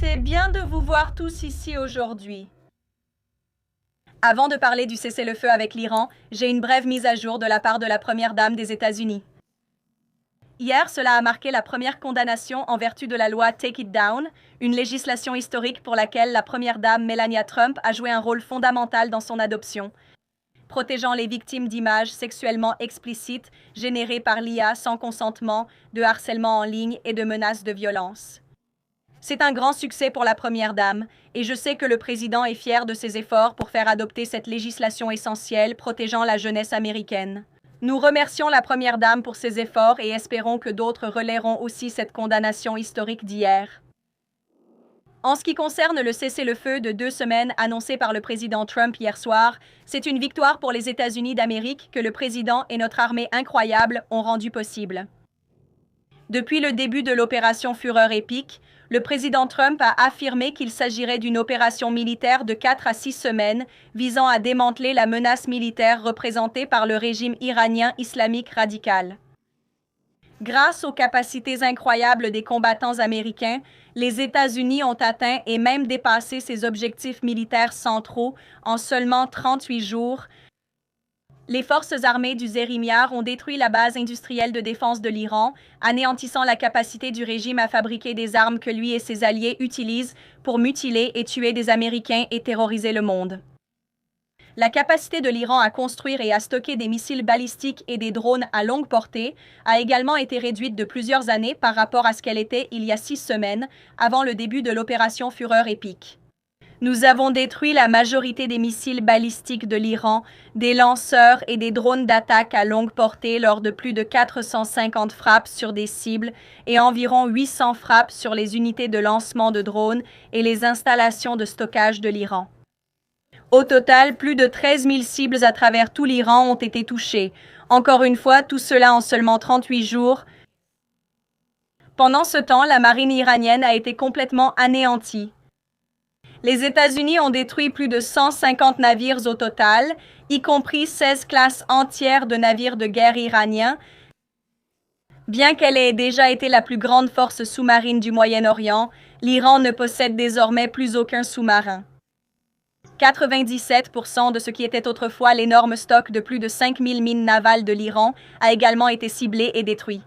C'est bien de vous voir tous ici aujourd'hui. Avant de parler du cessez-le-feu avec l'Iran, j'ai une brève mise à jour de la part de la Première Dame des États-Unis. Hier, cela a marqué la première condamnation en vertu de la loi Take It Down, une législation historique pour laquelle la Première Dame Melania Trump a joué un rôle fondamental dans son adoption, protégeant les victimes d'images sexuellement explicites générées par l'IA sans consentement, de harcèlement en ligne et de menaces de violence. C'est un grand succès pour la Première Dame, et je sais que le président est fier de ses efforts pour faire adopter cette législation essentielle protégeant la jeunesse américaine. Nous remercions la Première Dame pour ses efforts et espérons que d'autres relaieront aussi cette condamnation historique d'hier. En ce qui concerne le cessez-le-feu de 2 semaines annoncé par le président Trump hier soir, c'est une victoire pour les États-Unis d'Amérique que le président et notre armée incroyable ont rendu possible. Depuis le début de l'opération Fureur épique, le président Trump a affirmé qu'il s'agirait d'une opération militaire de 4 à 6 semaines visant à démanteler la menace militaire représentée par le régime iranien islamique radical. Grâce aux capacités incroyables des combattants américains, les États-Unis ont atteint et même dépassé ses objectifs militaires centraux en seulement 38 jours. Les forces armées du Zérimyar ont détruit la base industrielle de défense de l'Iran, anéantissant la capacité du régime à fabriquer des armes que lui et ses alliés utilisent pour mutiler et tuer des Américains et terroriser le monde. La capacité de l'Iran à construire et à stocker des missiles balistiques et des drones à longue portée a également été réduite de plusieurs années par rapport à ce qu'elle était il y a 6 semaines, avant le début de l'opération Fureur épique. Nous avons détruit la majorité des missiles balistiques de l'Iran, des lanceurs et des drones d'attaque à longue portée lors de plus de 450 frappes sur des cibles et environ 800 frappes sur les unités de lancement de drones et les installations de stockage de l'Iran. Au total, plus de 13 000 cibles à travers tout l'Iran ont été touchées. Encore une fois, tout cela en seulement 38 jours. Pendant ce temps, la marine iranienne a été complètement anéantie. Les États-Unis ont détruit plus de 150 navires au total, y compris 16 classes entières de navires de guerre iraniens. Bien qu'elle ait déjà été la plus grande force sous-marine du Moyen-Orient, l'Iran ne possède désormais plus aucun sous-marin. 97% de ce qui était autrefois l'énorme stock de plus de 5000 mines navales de l'Iran a également été ciblé et détruit.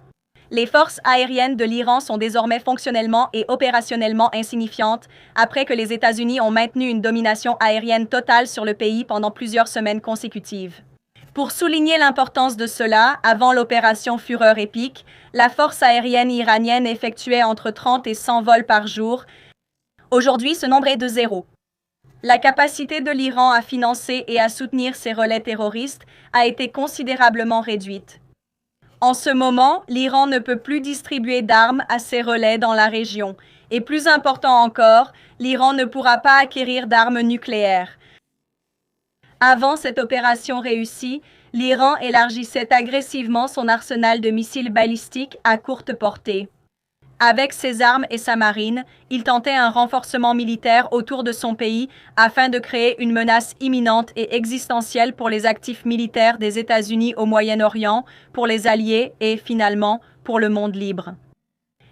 Les forces aériennes de l'Iran sont désormais fonctionnellement et opérationnellement insignifiantes après que les États-Unis ont maintenu une domination aérienne totale sur le pays pendant plusieurs semaines consécutives. Pour souligner l'importance de cela, avant l'opération Fureur épique, la force aérienne iranienne effectuait entre 30 et 100 vols par jour. Aujourd'hui, ce nombre est de 0. La capacité de l'Iran à financer et à soutenir ses relais terroristes a été considérablement réduite. En ce moment, l'Iran ne peut plus distribuer d'armes à ses relais dans la région. Et plus important encore, l'Iran ne pourra pas acquérir d'armes nucléaires. Avant cette opération réussie, l'Iran élargissait agressivement son arsenal de missiles balistiques à courte portée. Avec ses armes et sa marine, il tentait un renforcement militaire autour de son pays afin de créer une menace imminente et existentielle pour les actifs militaires des États-Unis au Moyen-Orient, pour les alliés et, finalement, pour le monde libre.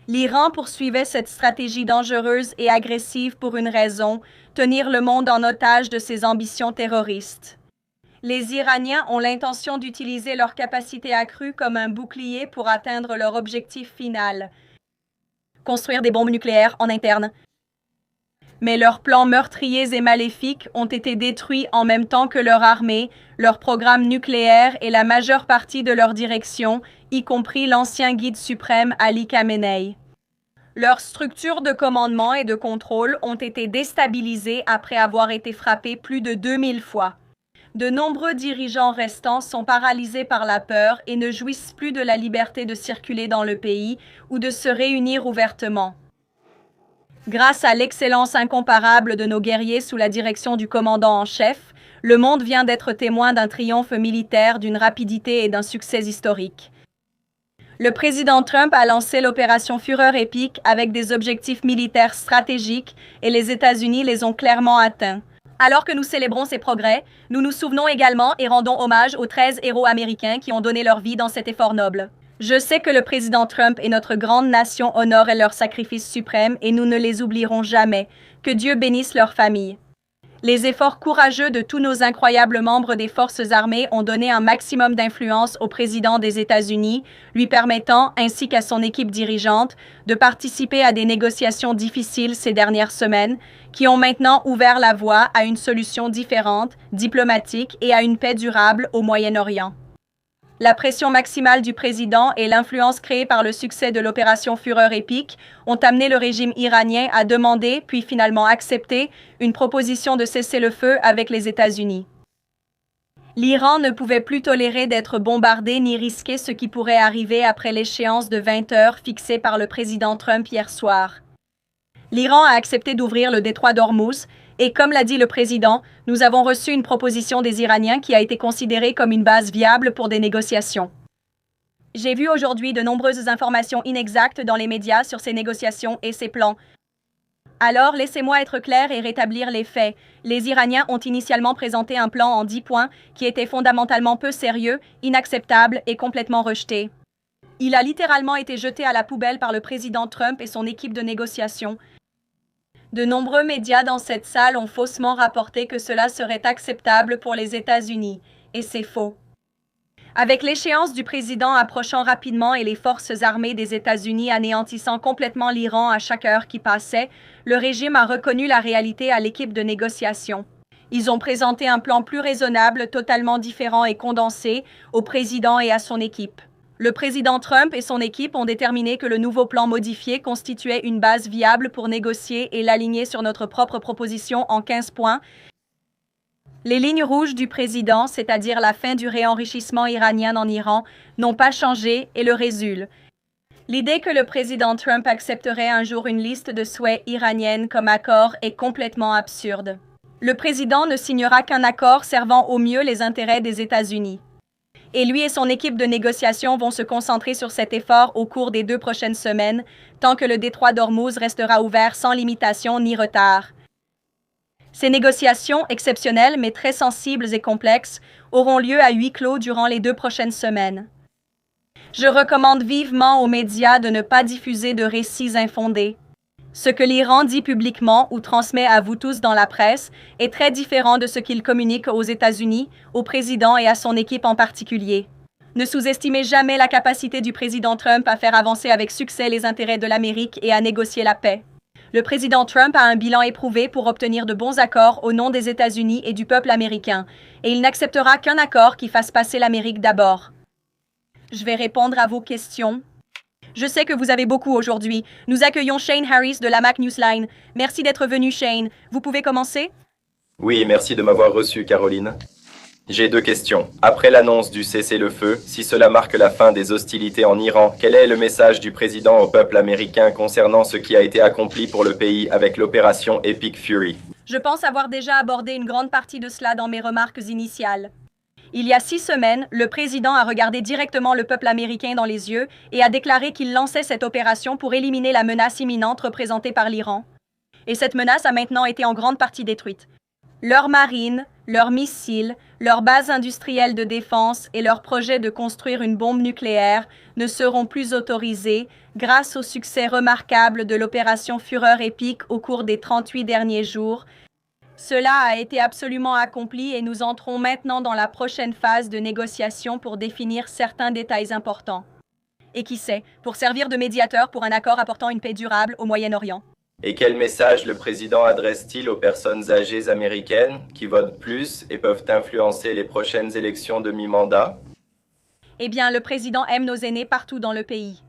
L'Iran poursuivait cette stratégie dangereuse et agressive pour une raison, tenir le monde en otage de ses ambitions terroristes. Les Iraniens ont l'intention d'utiliser leur capacité accrue comme un bouclier pour atteindre leur objectif final, construire des bombes nucléaires en interne. Mais leurs plans meurtriers et maléfiques ont été détruits en même temps que leur armée, leur programme nucléaire et la majeure partie de leur direction, y compris l'ancien guide suprême Ali Khamenei. Leurs structures de commandement et de contrôle ont été déstabilisées après avoir été frappées plus de 2000 fois. De nombreux dirigeants restants sont paralysés par la peur et ne jouissent plus de la liberté de circuler dans le pays ou de se réunir ouvertement. Grâce à l'excellence incomparable de nos guerriers sous la direction du commandant en chef, le monde vient d'être témoin d'un triomphe militaire, d'une rapidité et d'un succès historique. Le président Trump a lancé l'opération Fureur épique avec des objectifs militaires stratégiques et les États-Unis les ont clairement atteints. Alors que nous célébrons ces progrès, nous nous souvenons également et rendons hommage aux 13 héros américains qui ont donné leur vie dans cet effort noble. Je sais que le président Trump et notre grande nation honorent leur sacrifice suprême et nous ne les oublierons jamais. Que Dieu bénisse leur famille. Les efforts courageux de tous nos incroyables membres des forces armées ont donné un maximum d'influence au président des États-Unis, lui permettant, ainsi qu'à son équipe dirigeante, de participer à des négociations difficiles ces dernières semaines, qui ont maintenant ouvert la voie à une solution différente, diplomatique et à une paix durable au Moyen-Orient. La pression maximale du président et l'influence créée par le succès de l'opération Fureur épique ont amené le régime iranien à demander, puis finalement accepter, une proposition de cessez-le-feu avec les États-Unis. L'Iran ne pouvait plus tolérer d'être bombardé ni risquer ce qui pourrait arriver après l'échéance de 20 heures fixée par le président Trump hier soir. L'Iran a accepté d'ouvrir le détroit d'Ormuz et, comme l'a dit le président, nous avons reçu une proposition des Iraniens qui a été considérée comme une base viable pour des négociations. J'ai vu aujourd'hui de nombreuses informations inexactes dans les médias sur ces négociations et ces plans. Alors, laissez-moi être clair et rétablir les faits. Les Iraniens ont initialement présenté un plan en 10 points qui était fondamentalement peu sérieux, inacceptable et complètement rejeté. Il a littéralement été jeté à la poubelle par le président Trump et son équipe de négociation. De nombreux médias dans cette salle ont faussement rapporté que cela serait acceptable pour les États-Unis, et c'est faux. Avec l'échéance du président approchant rapidement et les forces armées des États-Unis anéantissant complètement l'Iran à chaque heure qui passait, le régime a reconnu la réalité à l'équipe de négociation. Ils ont présenté un plan plus raisonnable, totalement différent et condensé, au président et à son équipe. Le président Trump et son équipe ont déterminé que le nouveau plan modifié constituait une base viable pour négocier et l'aligner sur notre propre proposition en 15 points. Les lignes rouges du président, c'est-à-dire la fin du réenrichissement iranien en Iran, n'ont pas changé et le résultent. L'idée que le président Trump accepterait un jour une liste de souhaits iraniennes comme accord est complètement absurde. Le président ne signera qu'un accord servant au mieux les intérêts des États-Unis. Et lui et son équipe de négociation vont se concentrer sur cet effort au cours des 2 prochaines semaines, tant que le détroit d'Ormuz restera ouvert sans limitation ni retard. Ces négociations, exceptionnelles mais très sensibles et complexes, auront lieu à huis clos durant les 2 prochaines semaines. Je recommande vivement aux médias de ne pas diffuser de récits infondés. Ce que l'Iran dit publiquement ou transmet à vous tous dans la presse est très différent de ce qu'il communique aux États-Unis, au président et à son équipe en particulier. Ne sous-estimez jamais la capacité du président Trump à faire avancer avec succès les intérêts de l'Amérique et à négocier la paix. Le président Trump a un bilan éprouvé pour obtenir de bons accords au nom des États-Unis et du peuple américain, et il n'acceptera qu'un accord qui fasse passer l'Amérique d'abord. Je vais répondre à vos questions. Je sais que vous avez beaucoup aujourd'hui. Nous accueillons Shane Harris de la Mac Newsline. Merci d'être venu, Shane. Vous pouvez commencer? Oui, merci de m'avoir reçu, Caroline. J'ai 2 questions. Après l'annonce du cessez-le-feu, si cela marque la fin des hostilités en Iran, quel est le message du président au peuple américain concernant ce qui a été accompli pour le pays avec l'opération Epic Fury? Je pense avoir déjà abordé une grande partie de cela dans mes remarques initiales. Il y a 6 semaines, le président a regardé directement le peuple américain dans les yeux et a déclaré qu'il lançait cette opération pour éliminer la menace imminente représentée par l'Iran. Et cette menace a maintenant été en grande partie détruite. Leurs marines, leurs missiles, leurs bases industrielles de défense et leur projet de construire une bombe nucléaire ne seront plus autorisés grâce au succès remarquable de l'opération Fureur épique au cours des 38 derniers jours. Cela a été absolument accompli et nous entrons maintenant dans la prochaine phase de négociation pour définir certains détails importants. Et qui sait, pour servir de médiateur pour un accord apportant une paix durable au Moyen-Orient. Et quel message le président adresse-t-il aux personnes âgées américaines qui votent plus et peuvent influencer les prochaines élections de mi-mandat? Eh bien, le président aime nos aînés partout dans le pays.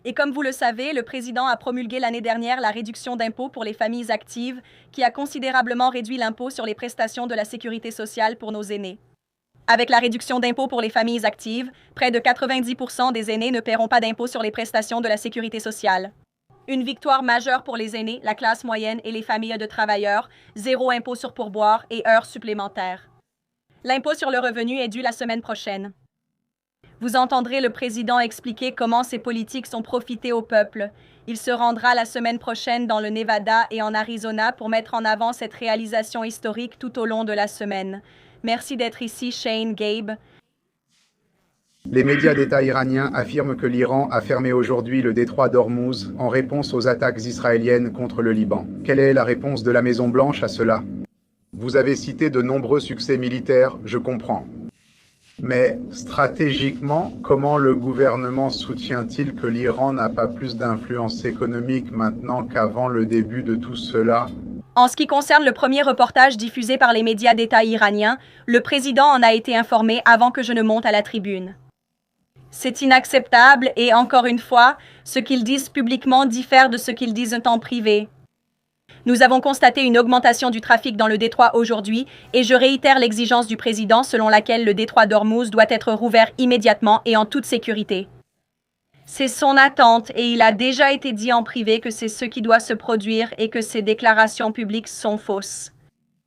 Et comme vous le savez, le président a promulgué l'année dernière la réduction d'impôt pour les familles actives, qui a considérablement réduit l'impôt sur les prestations de la sécurité sociale pour nos aînés. Avec la réduction d'impôt pour les familles actives, près de 90% des aînés ne paieront pas d'impôt sur les prestations de la sécurité sociale. Une victoire majeure pour les aînés, la classe moyenne et les familles de travailleurs, 0 impôt sur pourboire et heures supplémentaires. L'impôt sur le revenu est dû la semaine prochaine. Vous entendrez le président expliquer comment ces politiques sont profitées au peuple. Il se rendra la semaine prochaine dans le Nevada et en Arizona pour mettre en avant cette réalisation historique tout au long de la semaine. Merci d'être ici, Shane, Gabe. Les médias d'État iraniens affirment que l'Iran a fermé aujourd'hui le détroit d'Ormuz en réponse aux attaques israéliennes contre le Liban. Quelle est la réponse de la Maison-Blanche à cela? Vous avez cité de nombreux succès militaires, je comprends. Mais stratégiquement, comment le gouvernement soutient-il que l'Iran n'a pas plus d'influence économique maintenant qu'avant le début de tout cela? En ce qui concerne le premier reportage diffusé par les médias d'État iraniens, le président en a été informé avant que je ne monte à la tribune. C'est inacceptable et, encore une fois, ce qu'ils disent publiquement diffère de ce qu'ils disent en privé. Nous avons constaté une augmentation du trafic dans le détroit aujourd'hui et je réitère l'exigence du président selon laquelle le détroit d'Ormuz doit être rouvert immédiatement et en toute sécurité. C'est son attente et il a déjà été dit en privé que c'est ce qui doit se produire et que ces déclarations publiques sont fausses.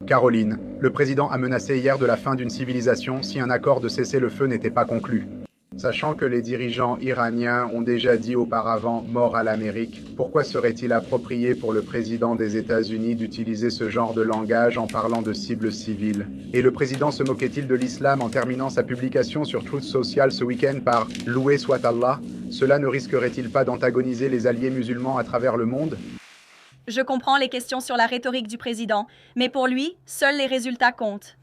Caroline, le président a menacé hier de la fin d'une civilisation si un accord de cessez-le-feu n'était pas conclu. Sachant que les dirigeants iraniens ont déjà dit auparavant « mort à l'Amérique », pourquoi serait-il approprié pour le président des États-Unis d'utiliser ce genre de langage en parlant de cibles civiles? Et le président se moquait-il de l'islam en terminant sa publication sur Truth Social ce week-end par « Loué soit Allah ». Cela ne risquerait-il pas d'antagoniser les alliés musulmans à travers le monde? Je comprends les questions sur la rhétorique du président, mais pour lui, seuls les résultats comptent.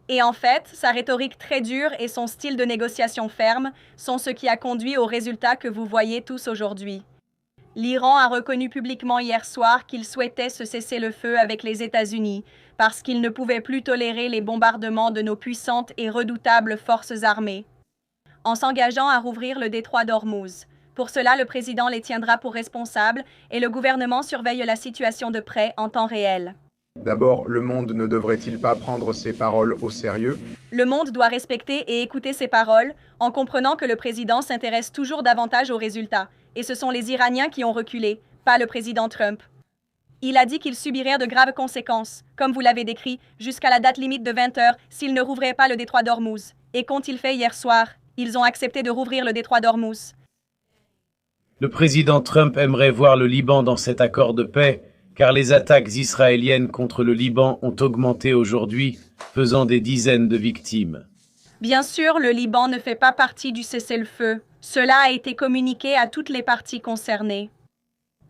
Et en fait, sa rhétorique très dure et son style de négociation ferme sont ce qui a conduit aux résultats que vous voyez tous aujourd'hui. L'Iran a reconnu publiquement hier soir qu'il souhaitait se cesser le feu avec les États-Unis parce qu'il ne pouvait plus tolérer les bombardements de nos puissantes et redoutables forces armées, en s'engageant à rouvrir le détroit d'Ormuz. Pour cela, le président les tiendra pour responsables et le gouvernement surveille la situation de près en temps réel. D'abord, le monde ne devrait-il pas prendre ces paroles au sérieux? Le monde doit respecter et écouter ces paroles en comprenant que le président s'intéresse toujours davantage aux résultats. Et ce sont les Iraniens qui ont reculé, pas le président Trump. Il a dit qu'il subirait de graves conséquences, comme vous l'avez décrit, jusqu'à la date limite de 20 heures s'il ne rouvrait pas le détroit d'Ormuz. Et qu'ont-ils fait hier soir? Ils ont accepté de rouvrir le détroit d'Ormuz. Le président Trump aimerait voir le Liban dans cet accord de paix, car les attaques israéliennes contre le Liban ont augmenté aujourd'hui, faisant des dizaines de victimes. Bien sûr, le Liban ne fait pas partie du cessez-le-feu. Cela a été communiqué à toutes les parties concernées.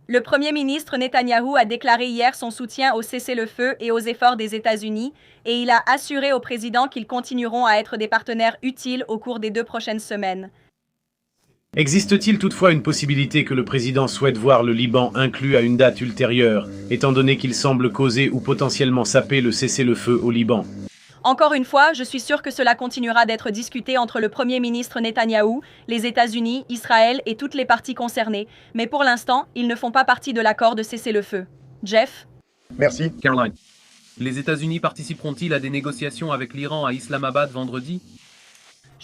Le Premier ministre Netanyahou a déclaré hier son soutien au cessez-le-feu et aux efforts des États-Unis, et il a assuré au président qu'ils continueront à être des partenaires utiles au cours des 2 prochaines semaines. Existe-t-il toutefois une possibilité que le président souhaite voir le Liban inclus à une date ultérieure, étant donné qu'il semble causer ou potentiellement saper le cessez-le-feu au Liban? Encore une fois, je suis sûr que cela continuera d'être discuté entre le Premier ministre Netanyahou, les États-Unis, Israël et toutes les parties concernées. Mais pour l'instant, ils ne font pas partie de l'accord de cessez-le-feu. Jeff? Merci. Caroline. Les États-Unis participeront-ils à des négociations avec l'Iran à Islamabad vendredi?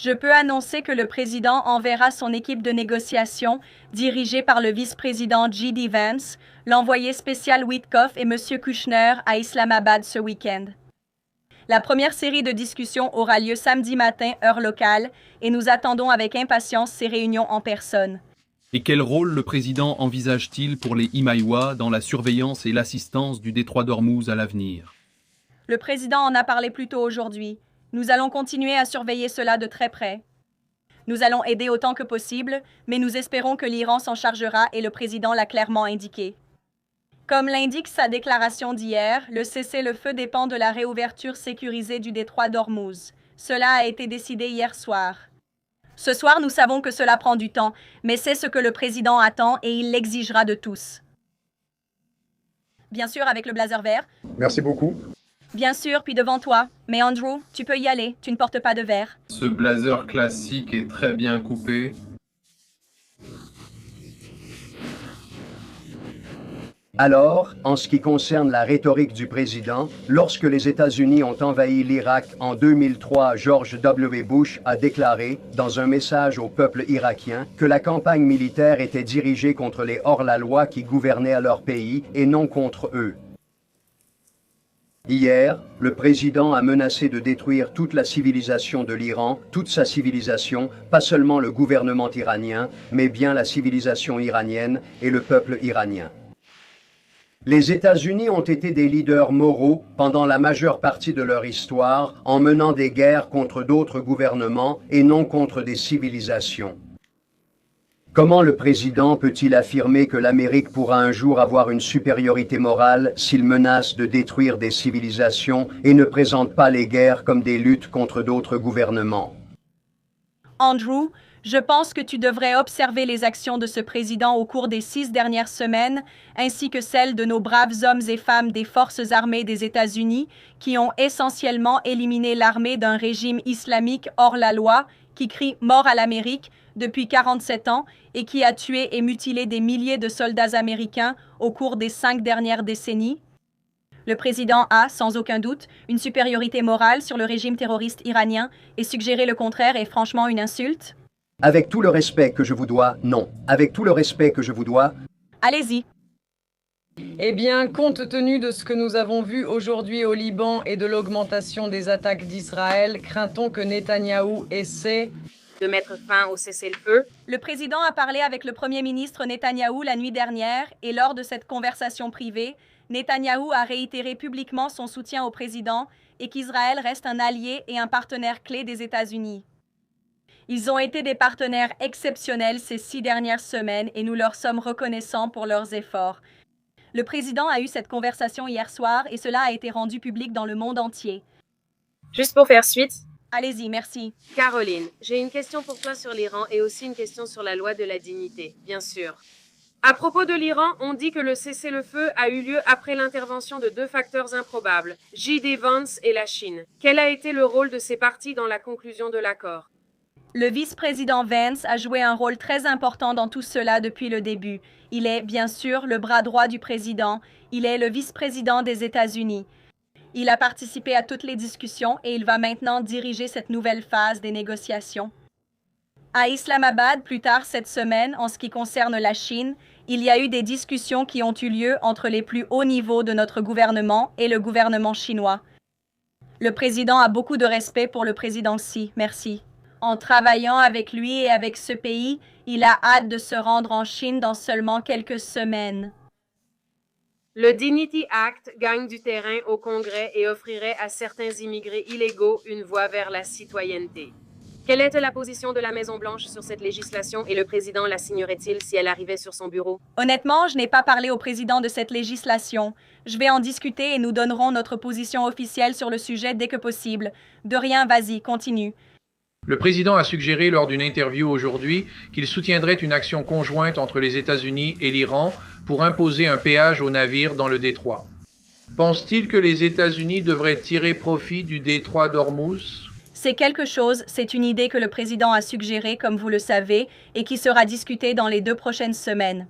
Je peux annoncer que le président enverra son équipe de négociation, dirigée par le vice-président J.D. Vance, l'envoyé spécial Witkoff et M. Kushner à Islamabad ce week-end. La première série de discussions aura lieu samedi matin, heure locale, et nous attendons avec impatience ces réunions en personne. Et quel rôle le président envisage-t-il pour les Himaïwa dans la surveillance et l'assistance du détroit d'Ormuz à l'avenir? Le président en a parlé plus tôt aujourd'hui. Nous allons continuer à surveiller cela de très près. Nous allons aider autant que possible, mais nous espérons que l'Iran s'en chargera et le président l'a clairement indiqué. Comme l'indique sa déclaration d'hier, le cessez-le-feu dépend de la réouverture sécurisée du détroit d'Ormuz. Cela a été décidé hier soir. Ce soir, nous savons que cela prend du temps, mais c'est ce que le président attend et il l'exigera de tous. Bien sûr, avec le blazer vert. Merci beaucoup. Bien sûr, puis devant toi. Mais Andrew, tu peux y aller, tu ne portes pas de vert. Ce blazer classique est très bien coupé. Alors, en ce qui concerne la rhétorique du président, lorsque les États-Unis ont envahi l'Irak en 2003, George W. Bush a déclaré, dans un message au peuple irakien, que la campagne militaire était dirigée contre les hors-la-loi qui gouvernaient à leur pays et non contre eux. Hier, le président a menacé de détruire toute la civilisation de l'Iran, toute sa civilisation, pas seulement le gouvernement iranien, mais bien la civilisation iranienne et le peuple iranien. Les États-Unis ont été des leaders moraux pendant la majeure partie de leur histoire en menant des guerres contre d'autres gouvernements et non contre des civilisations. Comment le président peut-il affirmer que l'Amérique pourra un jour avoir une supériorité morale s'il menace de détruire des civilisations et ne présente pas les guerres comme des luttes contre d'autres gouvernements? Andrew, je pense que tu devrais observer les actions de ce président au cours des 6 dernières semaines, ainsi que celles de nos braves hommes et femmes des forces armées des États-Unis, qui ont essentiellement éliminé l'armée d'un régime islamique hors la loi, qui crie « Mort à l'Amérique » depuis 47 ans et qui a tué et mutilé des milliers de soldats américains au cours des 5 dernières décennies. Le président a, sans aucun doute, une supériorité morale sur le régime terroriste iranien et suggérer le contraire est franchement une insulte. Avec tout le respect que je vous dois, non. Avec tout le respect que je vous dois, Allez-y. Eh bien, compte tenu de ce que nous avons vu aujourd'hui au Liban et de l'augmentation des attaques d'Israël, craint-on que Netanyahou essaie de mettre fin au cessez-le-feu. Le président a parlé avec le premier ministre Netanyahou la nuit dernière et lors de cette conversation privée, Netanyahou a réitéré publiquement son soutien au président et qu'Israël reste un allié et un partenaire clé des États-Unis. Ils ont été des partenaires exceptionnels ces 6 dernières semaines et nous leur sommes reconnaissants pour leurs efforts. Le président a eu cette conversation hier soir et cela a été rendu public dans le monde entier. Juste pour faire suite. Allez-y, merci. Caroline, j'ai une question pour toi sur l'Iran et aussi une question sur la loi de la dignité, bien sûr. À propos de l'Iran, on dit que le cessez-le-feu a eu lieu après l'intervention de 2 facteurs improbables, J.D. Vance et la Chine. Quel a été le rôle de ces parties dans la conclusion de l'accord? Le vice-président Vance a joué un rôle très important dans tout cela depuis le début. Il est, bien sûr, le bras droit du président. Il est le vice-président des États-Unis. Il a participé à toutes les discussions et il va maintenant diriger cette nouvelle phase des négociations. À Islamabad, plus tard cette semaine, en ce qui concerne la Chine, il y a eu des discussions qui ont eu lieu entre les plus hauts niveaux de notre gouvernement et le gouvernement chinois. Le président a beaucoup de respect pour le président Xi. Merci. En travaillant avec lui et avec ce pays, il a hâte de se rendre en Chine dans seulement quelques semaines. Le Dignity Act gagne du terrain au Congrès et offrirait à certains immigrés illégaux une voie vers la citoyenneté. Quelle est la position de la Maison-Blanche sur cette législation et le président la signerait-il si elle arrivait sur son bureau? Honnêtement, je n'ai pas parlé au président de cette législation. Je vais en discuter et nous donnerons notre position officielle sur le sujet dès que possible. De rien, vas-y, continue. Le président a suggéré lors d'une interview aujourd'hui qu'il soutiendrait une action conjointe entre les États-Unis et l'Iran pour imposer un péage aux navires dans le détroit. Pense-t-il que les États-Unis devraient tirer profit du détroit d'Ormuz? C'est quelque chose, c'est une idée que le président a suggérée, comme vous le savez, et qui sera discutée dans les 2 prochaines semaines.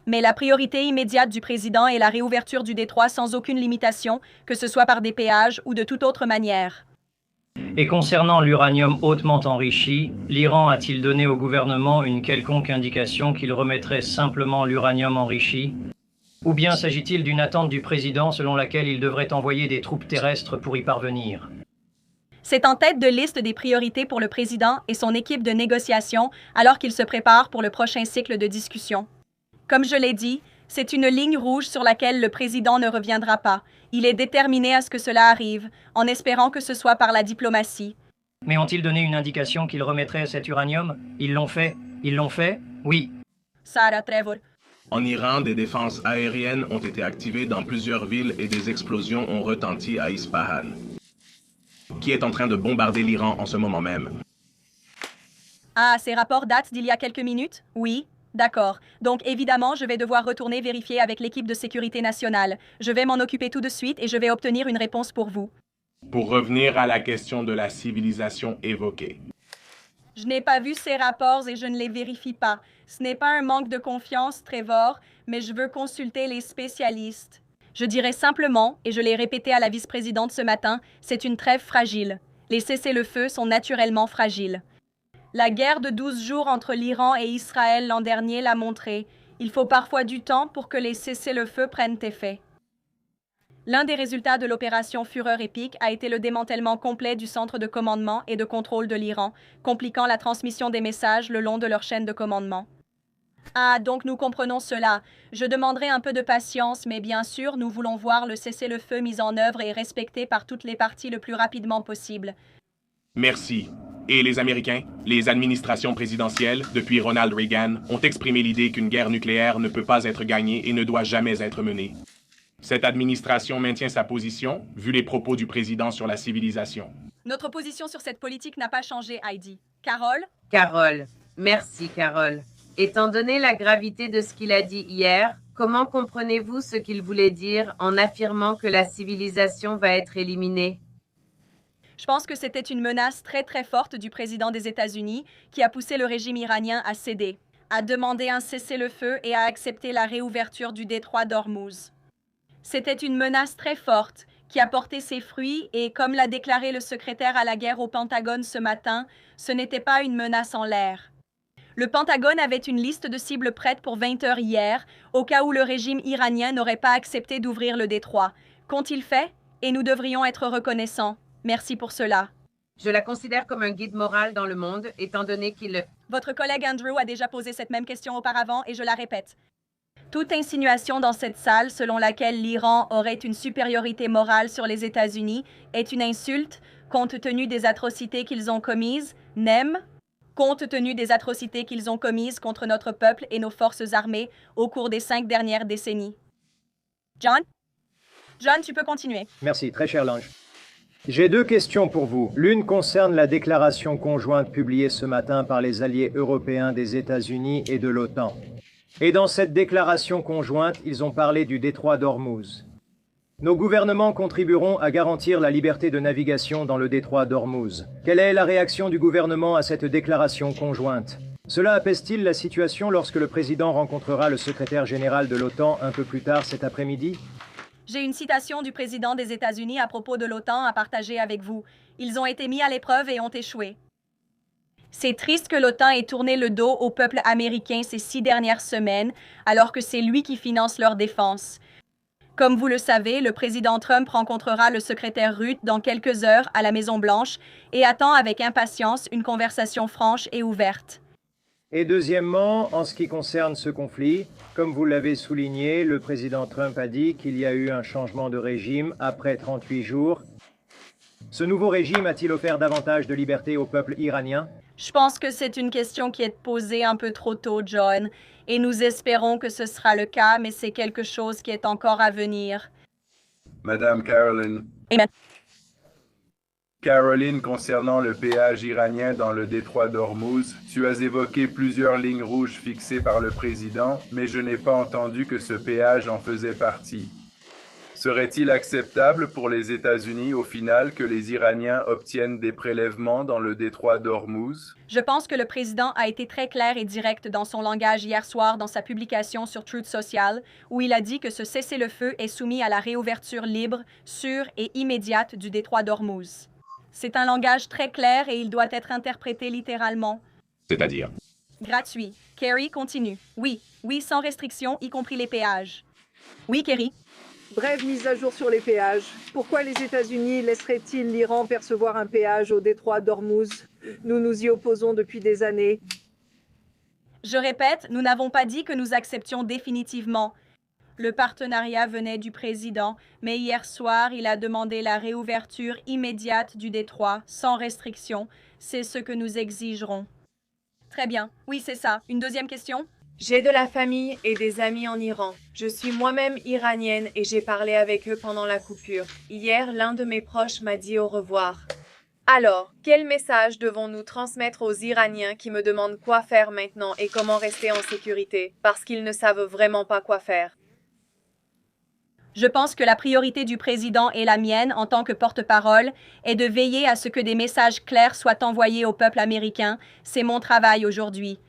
Mais la priorité immédiate du président est la réouverture du détroit sans aucune limitation, que ce soit par des péages ou de toute autre manière. Et concernant l'uranium hautement enrichi, l'Iran a-t-il donné au gouvernement une quelconque indication qu'il remettrait simplement l'uranium enrichi? Ou bien s'agit-il d'une attente du président selon laquelle il devrait envoyer des troupes terrestres pour y parvenir? C'est en tête de liste des priorités pour le président et son équipe de négociation alors qu'il se prépare pour le prochain cycle de discussion. Comme je l'ai dit, c'est une ligne rouge sur laquelle le président ne reviendra pas. Il est déterminé à ce que cela arrive, en espérant que ce soit par la diplomatie. Mais ont-ils donné une indication qu'ils remettraient cet uranium? Ils l'ont fait? Ils l'ont fait? Oui. Sarah, Trevor. En Iran, des défenses aériennes ont été activées dans plusieurs villes et des explosions ont retenti à Ispahan, qui est en train de bombarder l'Iran en ce moment même. Ah, ces rapports datent d'il y a quelques minutes? Oui. D'accord. Donc, évidemment, je vais devoir retourner vérifier avec l'équipe de sécurité nationale. Je vais m'en occuper tout de suite et je vais obtenir une réponse pour vous. Pour revenir à la question de la civilisation évoquée. Je n'ai pas vu ces rapports et je ne les vérifie pas. Ce n'est pas un manque de confiance, Trevor, mais je veux consulter les spécialistes. Je dirais simplement, et je l'ai répété à la vice-présidente ce matin, c'est une trêve fragile. Les cessez-le-feu sont naturellement fragiles. La guerre de 12 jours entre l'Iran et Israël l'an dernier l'a montré. Il faut parfois du temps pour que les cessez-le-feu prennent effet. L'un des résultats de l'opération Fureur épique a été le démantèlement complet du centre de commandement et de contrôle de l'Iran, compliquant la transmission des messages le long de leur chaîne de commandement. Ah, donc nous comprenons cela. Je demanderai un peu de patience, mais bien sûr, nous voulons voir le cessez-le-feu mis en œuvre et respecté par toutes les parties le plus rapidement possible. Merci. Et les Américains, les administrations présidentielles, depuis Ronald Reagan, ont exprimé l'idée qu'une guerre nucléaire ne peut pas être gagnée et ne doit jamais être menée. Cette administration maintient sa position, vu les propos du président sur la civilisation. Notre position sur cette politique n'a pas changé, Heidi. Carole? Carole. Merci, Carole. Étant donné la gravité de ce qu'il a dit hier, comment comprenez-vous ce qu'il voulait dire en affirmant que la civilisation va être éliminée? Je pense que c'était une menace très très forte du président des États-Unis qui a poussé le régime iranien à céder, à demander un cessez-le-feu et à accepter la réouverture du détroit d'Ormuz. C'était une menace très forte qui a porté ses fruits et, comme l'a déclaré le secrétaire à la guerre au Pentagone ce matin, ce n'était pas une menace en l'air. Le Pentagone avait une liste de cibles prête pour 20 heures hier, au cas où le régime iranien n'aurait pas accepté d'ouvrir le détroit. Qu'ont-ils fait? Et nous devrions être reconnaissants. Merci pour cela. Je la considère comme un guide moral dans le monde, étant donné qu'il... Votre collègue Andrew a déjà posé cette même question auparavant et je la répète. Toute insinuation dans cette salle selon laquelle l'Iran aurait une supériorité morale sur les États-Unis est une insulte compte tenu des atrocités qu'ils ont commises, compte tenu des atrocités qu'ils ont commises contre notre peuple et nos forces armées au cours des 5 dernières décennies. John? John, tu peux continuer. Merci, très cher Lange. J'ai 2 questions pour vous. L'une concerne la déclaration conjointe publiée ce matin par les alliés européens des États-Unis et de l'OTAN. Et dans cette déclaration conjointe, ils ont parlé du détroit d'Ormuz. Nos gouvernements contribueront à garantir la liberté de navigation dans le détroit d'Ormuz. Quelle est la réaction du gouvernement à cette déclaration conjointe? Cela apaise-t-il la situation lorsque le président rencontrera le secrétaire général de l'OTAN un peu plus tard cet après-midi? J'ai une citation du président des États-Unis à propos de l'OTAN à partager avec vous. Ils ont été mis à l'épreuve et ont échoué. C'est triste que l'OTAN ait tourné le dos au peuple américain ces 6 dernières semaines, alors que c'est lui qui finance leur défense. Comme vous le savez, le président Trump rencontrera le secrétaire Rutte dans quelques heures à la Maison-Blanche et attend avec impatience une conversation franche et ouverte. Et deuxièmement, en ce qui concerne ce conflit, comme vous l'avez souligné, le président Trump a dit qu'il y a eu un changement de régime après 38 jours. Ce nouveau régime a-t-il offert davantage de liberté au peuple iranien? Je pense que c'est une question qui est posée un peu trop tôt, John, et nous espérons que ce sera le cas, mais c'est quelque chose qui est encore à venir. Madame Caroline. Amen. Caroline, concernant le péage iranien dans le détroit d'Ormuz, tu as évoqué plusieurs lignes rouges fixées par le président, mais je n'ai pas entendu que ce péage en faisait partie. Serait-il acceptable pour les États-Unis, au final, que les Iraniens obtiennent des prélèvements dans le détroit d'Ormuz? Je pense que le président a été très clair et direct dans son langage hier soir dans sa publication sur Truth Social, où il a dit que ce cessez-le-feu est soumis à la réouverture libre, sûre et immédiate du détroit d'Ormuz. C'est un langage très clair et il doit être interprété littéralement. C'est-à-dire? Gratuit. Kerry continue. Oui, sans restriction, y compris les péages. Oui, Kerry. Brève mise à jour sur les péages. Pourquoi les États-Unis laisseraient-ils l'Iran percevoir un péage au détroit d'Ormuz? Nous nous y opposons depuis des années. Je répète, nous n'avons pas dit que nous acceptions définitivement. Le partenariat venait du président, mais hier soir, il a demandé la réouverture immédiate du détroit, sans restriction. C'est ce que nous exigerons. Très bien. Oui, c'est ça. Une deuxième question? J'ai de la famille et des amis en Iran. Je suis moi-même iranienne et j'ai parlé avec eux pendant la coupure. Hier, l'un de mes proches m'a dit au revoir. Alors, quel message devons-nous transmettre aux Iraniens qui me demandent quoi faire maintenant et comment rester en sécurité, parce qu'ils ne savent vraiment pas quoi faire? Je pense que la priorité du président et la mienne en tant que porte-parole est de veiller à ce que des messages clairs soient envoyés au peuple américain. C'est mon travail aujourd'hui.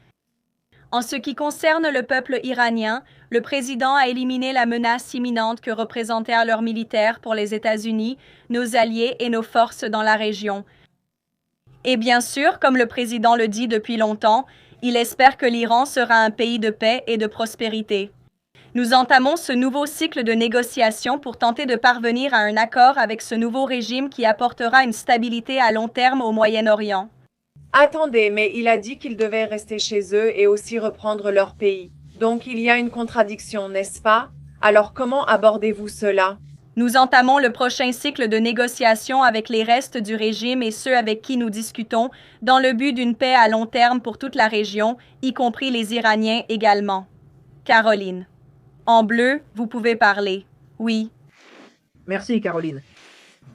En ce qui concerne le peuple iranien, le président a éliminé la menace imminente que représentaient leurs militaires pour les États-Unis, nos alliés et nos forces dans la région. Et bien sûr, comme le président le dit depuis longtemps, il espère que l'Iran sera un pays de paix et de prospérité. Nous entamons ce nouveau cycle de négociations pour tenter de parvenir à un accord avec ce nouveau régime qui apportera une stabilité à long terme au Moyen-Orient. Attendez, mais il a dit qu'ils devaient rester chez eux et aussi reprendre leur pays. Donc il y a une contradiction, n'est-ce pas? Alors comment abordez-vous cela? Nous entamons le prochain cycle de négociations avec les restes du régime et ceux avec qui nous discutons, dans le but d'une paix à long terme pour toute la région, y compris les Iraniens également. Caroline. En bleu, vous pouvez parler. Oui. Merci, Caroline.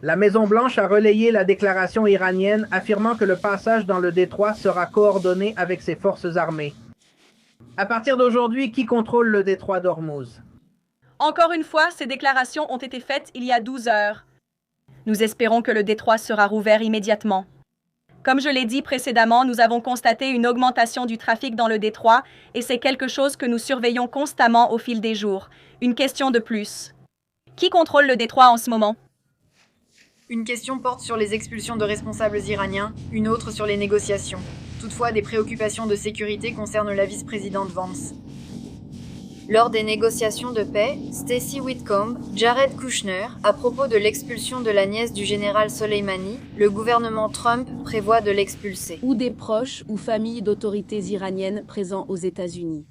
La Maison-Blanche a relayé la déclaration iranienne affirmant que le passage dans le détroit sera coordonné avec ses forces armées. À partir d'aujourd'hui, qui contrôle le détroit d'Ormuz? Encore une fois, ces déclarations ont été faites il y a 12 heures. Nous espérons que le détroit sera rouvert immédiatement. Comme je l'ai dit précédemment, nous avons constaté une augmentation du trafic dans le détroit et c'est quelque chose que nous surveillons constamment au fil des jours. Une question de plus. Qui contrôle le détroit en ce moment? Une question porte sur les expulsions de responsables iraniens, une autre sur les négociations. Toutefois, des préoccupations de sécurité concernent la vice-présidente Vance. Lors des négociations de paix, Stacey Whitcomb, Jared Kushner, à propos de l'expulsion de la nièce du général Soleimani, le gouvernement Trump prévoit de l'expulser. Ou des proches ou familles d'autorités iraniennes présents aux États-Unis.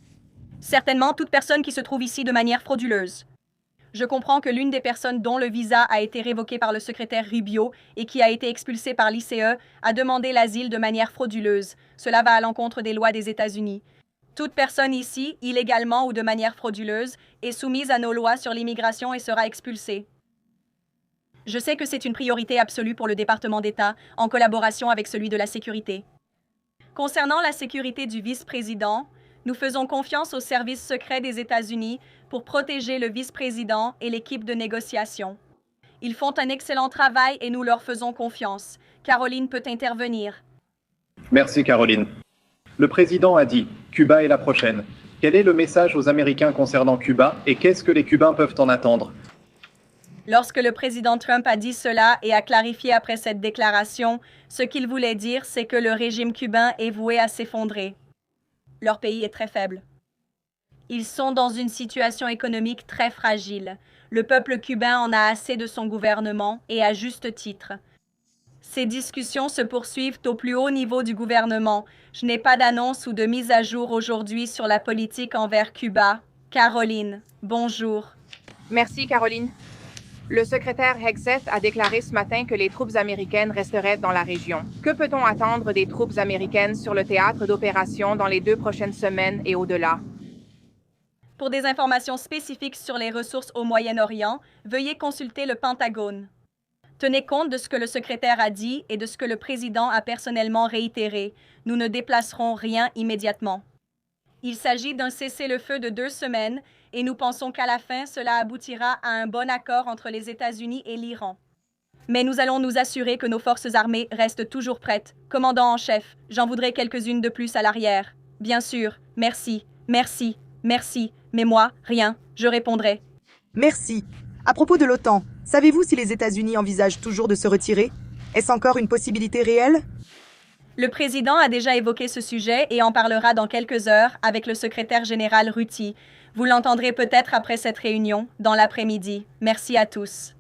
Certainement toute personne qui se trouve ici de manière frauduleuse. Je comprends que l'une des personnes dont le visa a été révoqué par le secrétaire Rubio et qui a été expulsée par l'ICE a demandé l'asile de manière frauduleuse. Cela va à l'encontre des lois des États-Unis. Toute personne ici, illégalement ou de manière frauduleuse, est soumise à nos lois sur l'immigration et sera expulsée. Je sais que c'est une priorité absolue pour le département d'État, en collaboration avec celui de la sécurité. Concernant la sécurité du vice-président, nous faisons confiance aux services secrets des États-Unis pour protéger le vice-président et l'équipe de négociation. Ils font un excellent travail et nous leur faisons confiance. Caroline peut intervenir. Merci, Caroline. Le président a dit « Cuba est la prochaine ». Quel est le message aux Américains concernant Cuba et qu'est-ce que les Cubains peuvent en attendre? Lorsque le président Trump a dit cela et a clarifié après cette déclaration, ce qu'il voulait dire, c'est que le régime cubain est voué à s'effondrer. Leur pays est très faible. Ils sont dans une situation économique très fragile. Le peuple cubain en a assez de son gouvernement et à juste titre. Ces discussions se poursuivent au plus haut niveau du gouvernement. Je n'ai pas d'annonce ou de mise à jour aujourd'hui sur la politique envers Cuba. Caroline, bonjour. Merci, Caroline. Le secrétaire Hegseth a déclaré ce matin que les troupes américaines resteraient dans la région. Que peut-on attendre des troupes américaines sur le théâtre d'opération dans les 2 prochaines semaines et au-delà? Pour des informations spécifiques sur les ressources au Moyen-Orient, veuillez consulter le Pentagone. Tenez compte de ce que le secrétaire a dit et de ce que le président a personnellement réitéré. Nous ne déplacerons rien immédiatement. Il s'agit d'un cessez-le-feu de 2 semaines et nous pensons qu'à la fin, cela aboutira à un bon accord entre les États-Unis et l'Iran. Mais nous allons nous assurer que nos forces armées restent toujours prêtes. Commandant en chef, j'en voudrais quelques-unes de plus à l'arrière. Bien sûr, merci, merci, merci, mais moi, rien, je répondrai. Merci. À propos de l'OTAN, savez-vous si les États-Unis envisagent toujours de se retirer? Est-ce encore une possibilité réelle? Le président a déjà évoqué ce sujet et en parlera dans quelques heures avec le secrétaire général Ruti. Vous l'entendrez peut-être après cette réunion, dans l'après-midi. Merci à tous.